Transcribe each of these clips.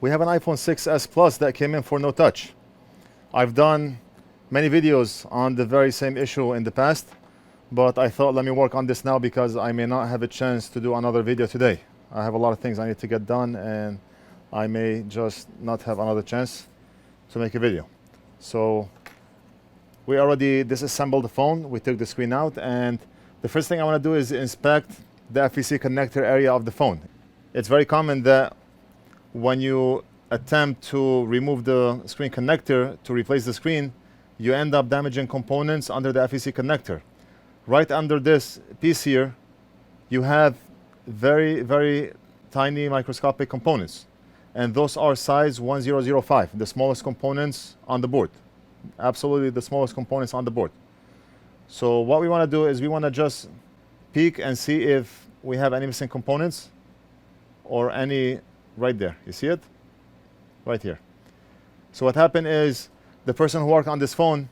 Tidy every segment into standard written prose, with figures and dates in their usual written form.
We have an iPhone 6s Plus that came in for no touch. I've done many videos on the very same issue in the past, but I thought let me work on this now because I may not have a chance to do another video today. I have a lot of things I need to get done and I may just not have another chance to make a video. So we already disassembled the phone. We took the screen out, and the first thing I want to do is inspect the FEC connector area of the phone. It's very common that when you attempt to remove the screen connector to replace the screen, you end up damaging components under the FEC connector. Right under this piece here, you have very, very tiny microscopic components. And those are size 1005, the smallest components on the board. Absolutely the smallest components on the board. So what we want to do is we want to just peek and see if we have any missing components or any right there. You see it? Right here. So what happened is the person who worked on this phone,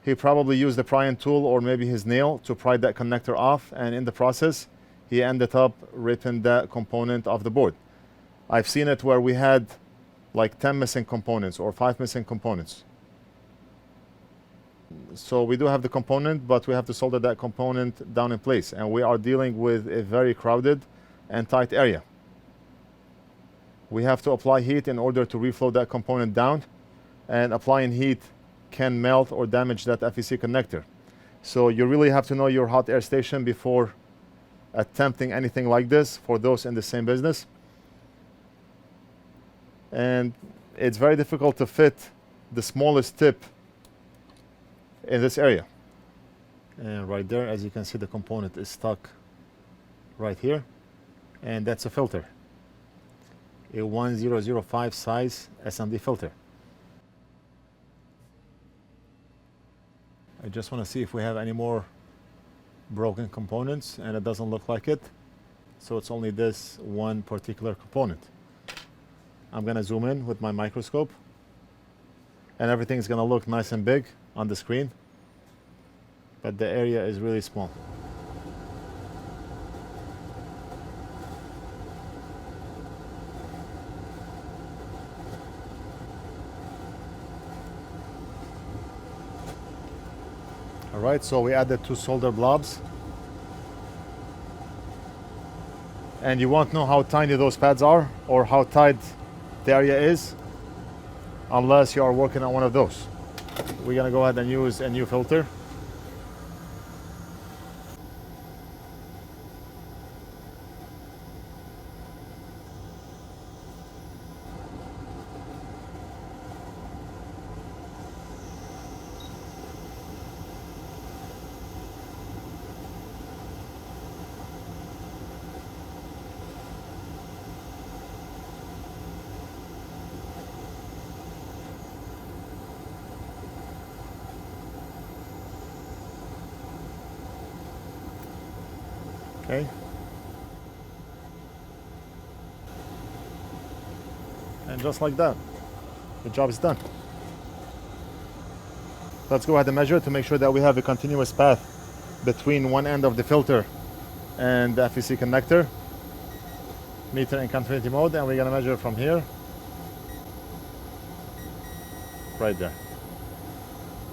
he probably used the prying tool or maybe his nail to pry that connector off, and in the process he ended up ripping that component off the board. I've seen it where we had like 10 missing components or 5 missing components. So we do have the component, but we have to solder that component down in place, and we are dealing with a very crowded and tight area. We have to apply heat in order to reflow that component down, and applying heat can melt or damage that FEC connector. So you really have to know your hot air station before attempting anything like this for those in the same business. And it's very difficult to fit the smallest tip in this area. And right there, as you can see, the component is stuck right here, and that's a filter, a 1005 size SMD filter. I just want to see if we have any more broken components, and it doesn't look like it. So it's only this one particular component. I'm going to zoom in with my microscope, and everything's going to look nice and big on the screen, but the area is really small. All right, so we added 2 solder blobs, and you won't know how tiny those pads are or how tight the area is unless you are working on one of those. We're gonna go ahead and use a new filter. Okay. And just like that, the job is done. Let's go ahead and measure to make sure that we have a continuous path between one end of the filter and the FEC connector. Meter in continuity mode, and we're gonna measure from here, right there.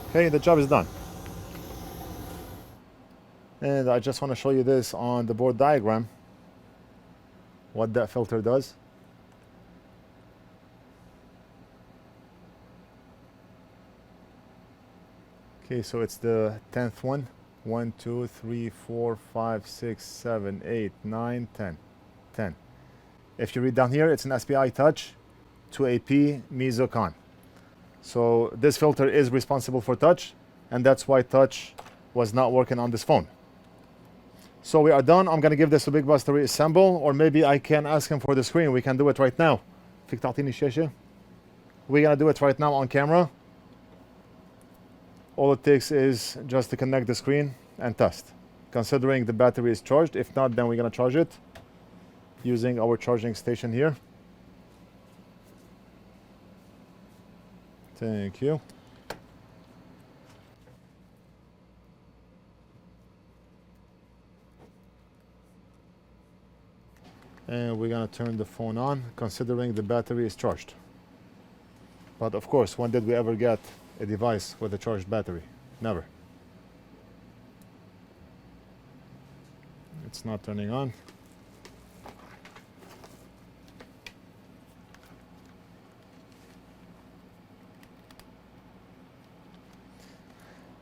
Okay, the job is done. And I just want to show you this on the board diagram, what that filter does. Okay, so it's the 10th one. 1, 2, 3, 4, 5, 6, 7, 8, 9, 10. 10. If you read down here, it's an SPI touch 2AP Meso-Con. So this filter is responsible for touch, and that's why touch was not working on this phone. So we are done. I'm going to give this a big bus to reassemble, or maybe I can ask him for the screen. We can do it right now. We're going to do it right now on camera. All it takes is just to connect the screen and test, considering the battery is charged. If not, then we're going to charge it using our charging station here. Thank you. And we're gonna turn the phone on, considering the battery is charged. But of course, when did we ever get a device with a charged battery? Never. It's not turning on.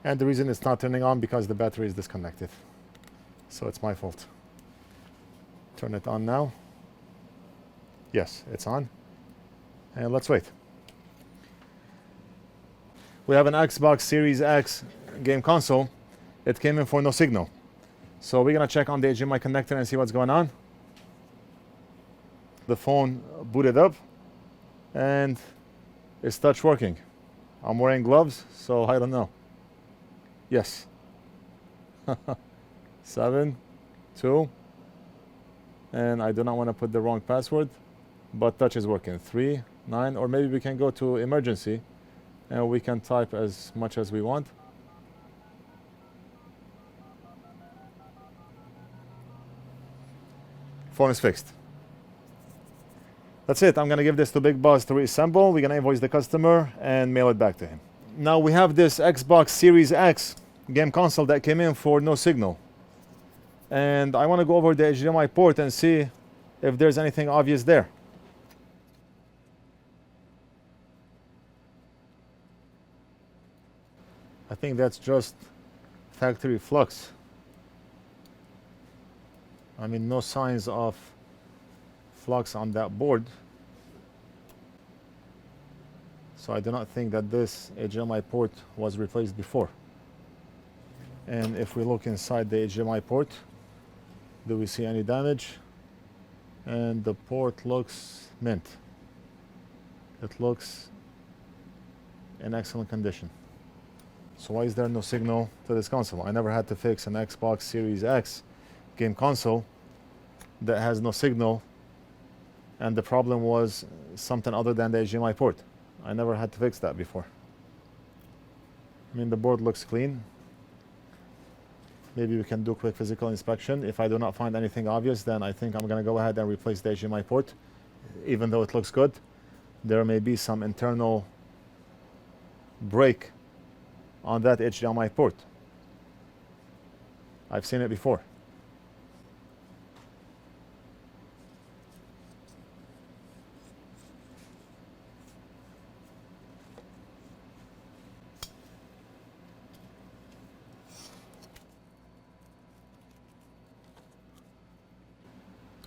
And the reason it's not turning on because the battery is disconnected. So it's my fault. Turn it on now. Yes, it's on. And let's wait. We have an Xbox Series X game console. It came in for no signal. So we're gonna check on the HDMI connector and see what's going on. The phone booted up and it's touch working. I'm wearing gloves, so I don't know. Yes. 7, 2, and I do not want to put the wrong password, but touch is working. 3, 9, or maybe we can go to emergency and we can type as much as we want. Phone is fixed. That's it. I'm going to give this to Big Boss to reassemble. We're going to invoice the customer and mail it back to him. Now we have this Xbox Series X game console that came in for no signal. And I want to go over the HDMI port and see if there's anything obvious there. I think that's just factory flux. I mean, no signs of flux on that board. So I do not think that this HDMI port was replaced before. And if we look inside the HDMI port, do we see any damage? And the port looks mint. It looks in excellent condition. So why is there no signal to this console? I never had to fix an Xbox Series X game console that has no signal, and the problem was something other than the HDMI port. I never had to fix that before. I mean, the board looks clean. Maybe we can do a quick physical inspection. If I do not find anything obvious, then I think I'm going to go ahead and replace the HDMI port. Even though it looks good, there may be some internal break on that HDMI port. I've seen it before.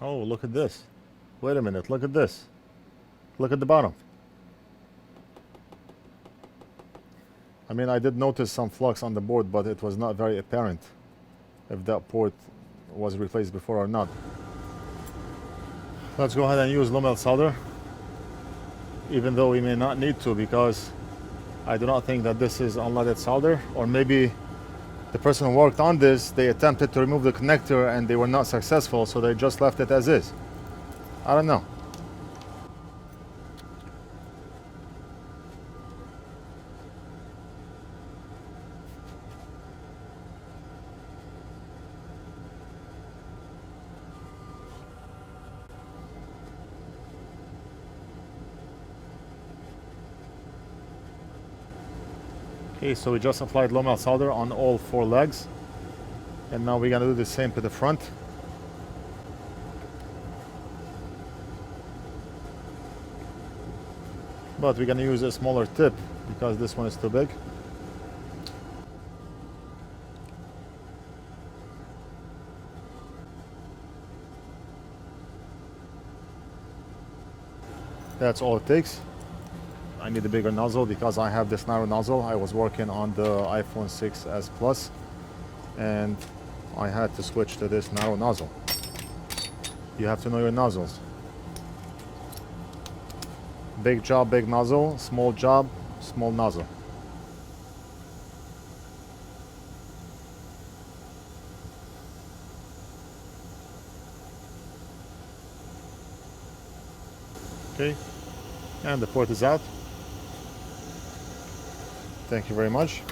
Oh, look at this. Wait a minute, look at this. Look at the bottom. I mean, I did notice some flux on the board, but it was not very apparent if that port was replaced before or not. Let's go ahead and use low melt solder, even though we may not need to, because I do not think that this is unleaded solder. Or maybe the person who worked on this, they attempted to remove the connector and they were not successful, so they just left it as is. I don't know. Okay, so we just applied low melt solder on all 4 legs, and now we're gonna do the same to the front. But we're gonna use a smaller tip because this one is too big. That's all it takes. I need a bigger nozzle because I have this narrow nozzle. I was working on the iPhone 6s Plus and I had to switch to this narrow nozzle. You have to know your nozzles. Big job, big nozzle. Small job, small nozzle. Okay, and the port is out. Thank you very much.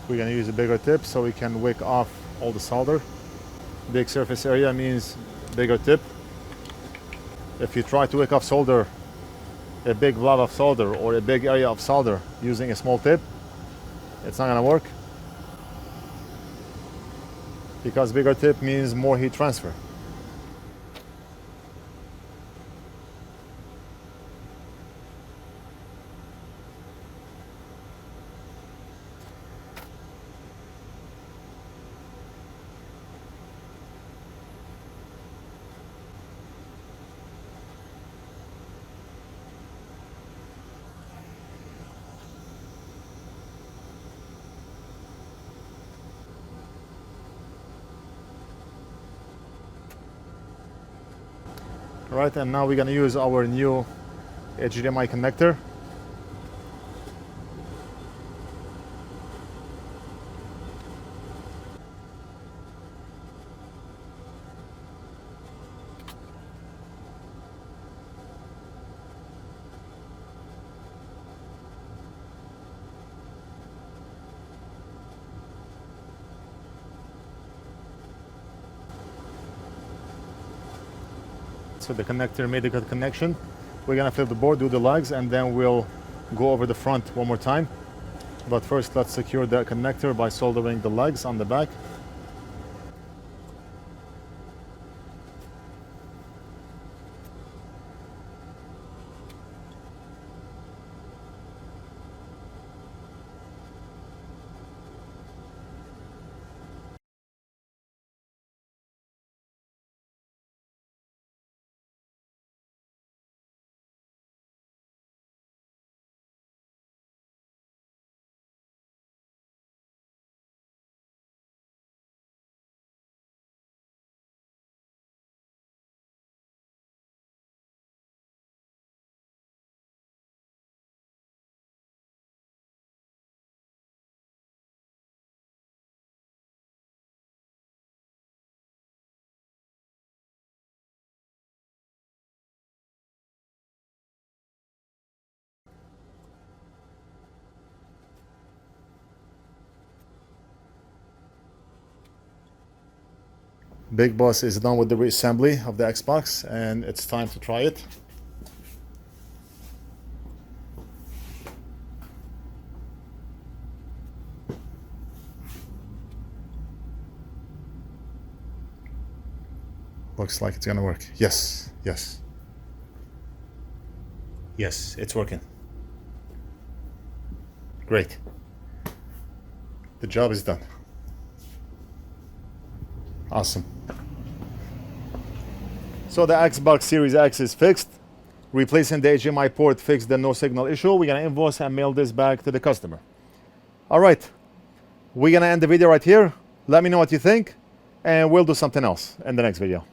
We're going to use a bigger tip so we can wick off all the solder. Big surface area means bigger tip. If you try to wick off solder a big blob of solder or a big area of solder using a small tip, it's not gonna work, because bigger tip means more heat transfer. Right, and now we're gonna use our new HDMI connector. So the connector made a good connection. We're gonna flip the board, do the lugs, and then we'll go over the front one more time. But first, let's secure the connector by soldering the lugs on the back. Big Boss is done with the reassembly of the Xbox, and it's time to try it. Looks like it's gonna work. Yes, yes. Yes, it's working. Great. The job is done. Awesome. So the Xbox Series X is fixed. Replacing the HDMI port fixed the no signal issue. We're gonna invoice and mail this back to the customer. All right, we're gonna end the video right here. Let me know what you think, and we'll do something else in the next video.